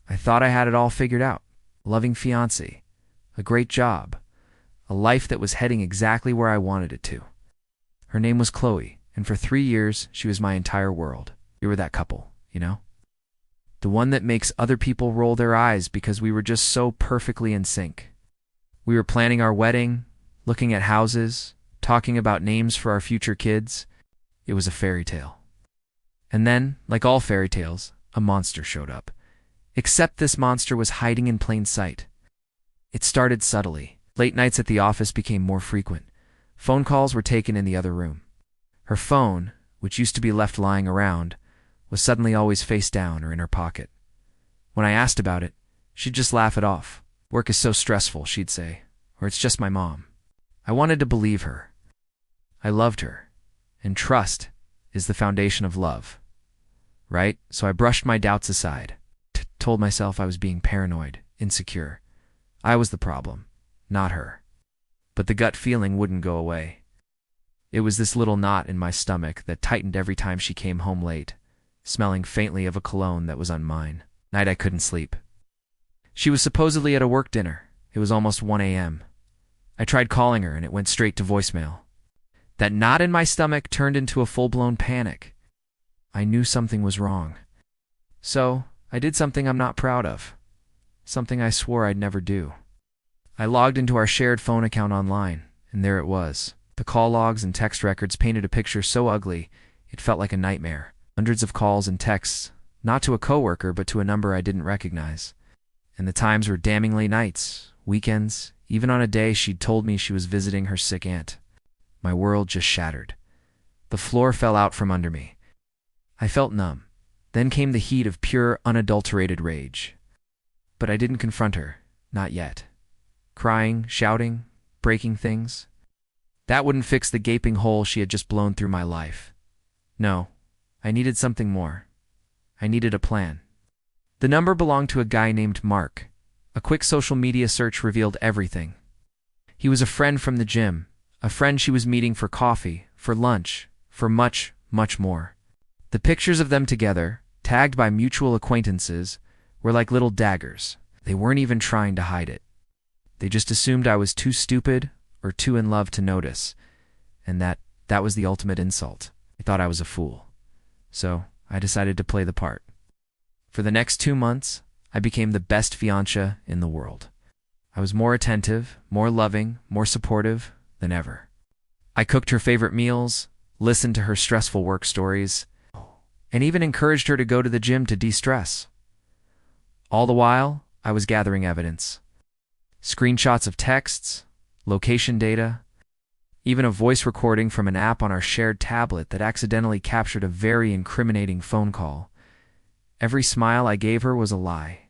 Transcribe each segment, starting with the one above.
I thought I had it all figured out. A loving fiancé, a great job, a life that was heading exactly where I wanted it to. Her name was Chloe, and for 3 years, she was my entire world. We were that couple, you know? The one that makes other people roll their eyes because we were just so perfectly in sync. We were planning our wedding, looking at houses, talking about names for our future kids. It was a fairy tale. And then, like all fairy tales, a monster showed up. Except this monster was hiding in plain sight. It started subtly. Late nights at the office became more frequent. Phone calls were taken in the other room. Her phone, which used to be left lying around, was suddenly always face down or in her pocket. When I asked about it, she'd just laugh it off. Work is so stressful, she'd say, or it's just my mom. I wanted to believe her. I loved her, and trust is the foundation of love. Right? So I brushed my doubts aside, told myself I was being paranoid, insecure. I was the problem, not her. But the gut feeling wouldn't go away. It was this little knot in my stomach that tightened every time she came home late, smelling faintly of a cologne that was unmine. Night I couldn't sleep. She was supposedly at a work dinner. It was almost 1 a.m. I tried calling her and it went straight to voicemail. That knot in my stomach turned into a full-blown panic. I knew something was wrong. So, I did something I'm not proud of. Something I swore I'd never do. I logged into our shared phone account online, and there it was. The call logs and text records painted a picture so ugly, it felt like a nightmare. Hundreds of calls and texts, not to a coworker, but to a number I didn't recognize. And the times were damningly nights, weekends, even on a day she'd told me she was visiting her sick aunt. My world just shattered. The floor fell out from under me. I felt numb. Then came the heat of pure, unadulterated rage. But I didn't confront her, not yet. Crying, shouting, breaking things. That wouldn't fix the gaping hole she had just blown through my life. No, I needed something more. I needed a plan. The number belonged to a guy named Mark. A quick social media search revealed everything. He was a friend from the gym, a friend she was meeting for coffee, for lunch, for much, much more. The pictures of them together, tagged by mutual acquaintances, were like little daggers. They weren't even trying to hide it. They just assumed I was too stupid or too in love to notice, and that was the ultimate insult. They thought I was a fool. So I decided to play the part. For the next 2 months, I became the best fiancé in the world. I was more attentive, more loving, more supportive than ever. I cooked her favorite meals, listened to her stressful work stories, and even encouraged her to go to the gym to de-stress. All the while, I was gathering evidence. Screenshots of texts, location data, even a voice recording from an app on our shared tablet that accidentally captured a very incriminating phone call. Every smile I gave her was a lie.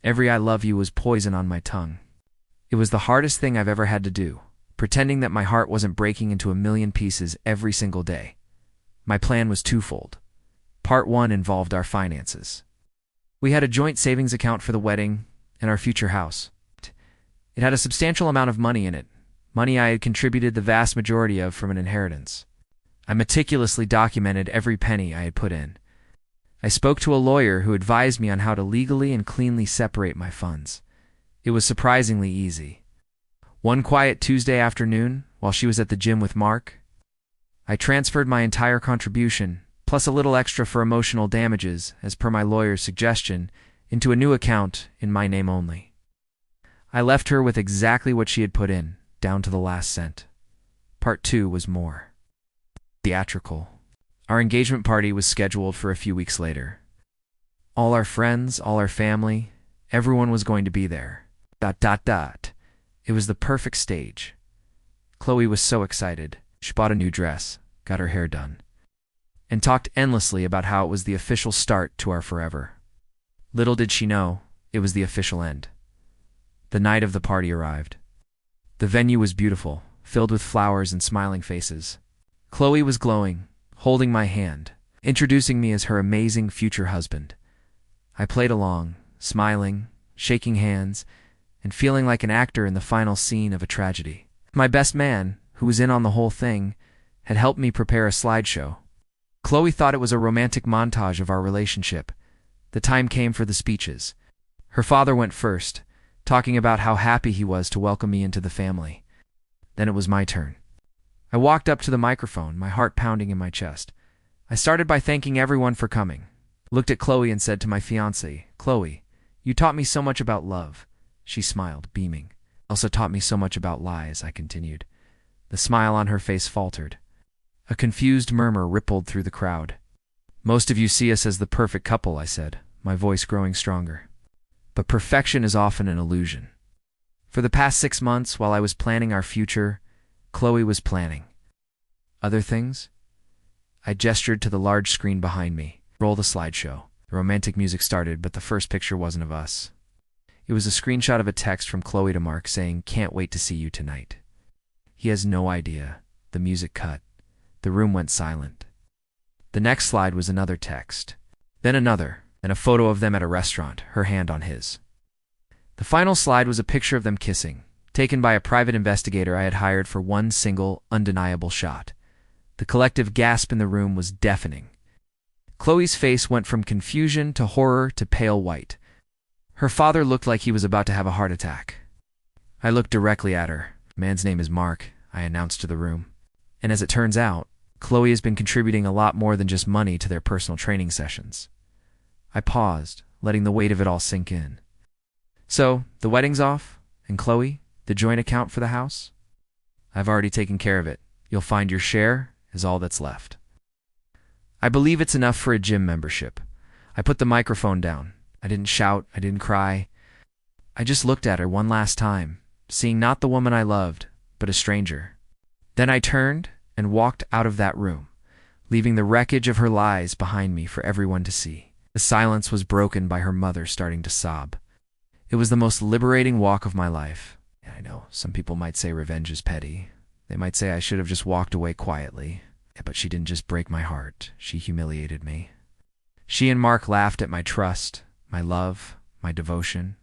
Every I love you was poison on my tongue. It was the hardest thing I've ever had to do, pretending that my heart wasn't breaking into a million pieces every single day. My plan was twofold. Part 1 involved our finances. We had a joint savings account for the wedding and our future house. It had a substantial amount of money in it, money I had contributed the vast majority of from an inheritance. I meticulously documented every penny I had put in. I spoke to a lawyer who advised me on how to legally and cleanly separate my funds. It was surprisingly easy. One quiet Tuesday afternoon, while she was at the gym with Mark, I transferred my entire contribution, plus a little extra for emotional damages, as per my lawyer's suggestion, into a new account in my name only. I left her with exactly what she had put in, down to the last cent. Part 2 was more theatrical. Our engagement party was scheduled for a few weeks later. All our friends, all our family, everyone was going to be there. It was the perfect stage. Chloe was so excited. She bought a new dress, got her hair done, and talked endlessly about how it was the official start to our forever. Little did she know, it was the official end. The night of the party arrived. The venue was beautiful, filled with flowers and smiling faces. Chloe was glowing, holding my hand, introducing me as her amazing future husband. I played along, smiling, shaking hands, and feeling like an actor in the final scene of a tragedy. My best man, who was in on the whole thing, had helped me prepare a slideshow. Chloe thought it was a romantic montage of our relationship. The time came for the speeches. Her father went first, talking about how happy he was to welcome me into the family. Then it was my turn. I walked up to the microphone, my heart pounding in my chest. I started by thanking everyone for coming. Looked at Chloe and said to my fiancée, "Chloe, you taught me so much about love." She smiled, beaming. "Also taught me so much about lies," I continued. The smile on her face faltered. A confused murmur rippled through the crowd. "Most of you see us as the perfect couple," I said, my voice growing stronger. "But perfection is often an illusion. For the past 6 months, while I was planning our future, Chloe was planning. Other things?" I gestured to the large screen behind me. "Roll the slideshow." The romantic music started, but the first picture wasn't of us. It was a screenshot of a text from Chloe to Mark saying, "Can't wait to see you tonight." He has no idea. The music cut. The room went silent. The next slide was another text. Then another, and a photo of them at a restaurant, her hand on his. The final slide was a picture of them kissing, taken by a private investigator I had hired for one single, undeniable shot. The collective gasp in the room was deafening. Chloe's face went from confusion to horror to pale white. Her father looked like he was about to have a heart attack. I looked directly at her. "Man's name is Mark," I announced to the room. And as it turns out, Chloe has been contributing a lot more than just money to their personal training sessions. I paused, letting the weight of it all sink in. "So, the wedding's off? And Chloe, the joint account for the house?" "I've already taken care of it. You'll find your share is all that's left." I believe it's enough for a gym membership. I put the microphone down. I didn't shout. I didn't cry. I just looked at her one last time, seeing not the woman I loved, but a stranger. Then I turned and walked out of that room, leaving the wreckage of her lies behind me for everyone to see. The silence was broken by her mother starting to sob. It was the most liberating walk of my life. I know, some people might say revenge is petty. They might say I should have just walked away quietly. But she didn't just break my heart. She humiliated me. She and Mark laughed at my trust, my love, my devotion.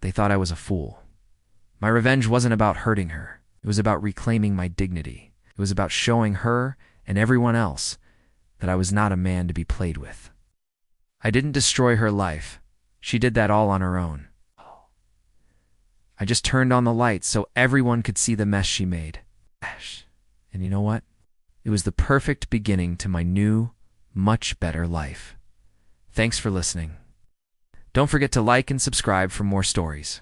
They thought I was a fool. My revenge wasn't about hurting her. It was about reclaiming my dignity. It was about showing her and everyone else that I was not a man to be played with. I didn't destroy her life. She did that all on her own. I just turned on the lights so everyone could see the mess she made. And you know what? It was the perfect beginning to my new, much better life. Thanks for listening. Don't forget to like and subscribe for more stories.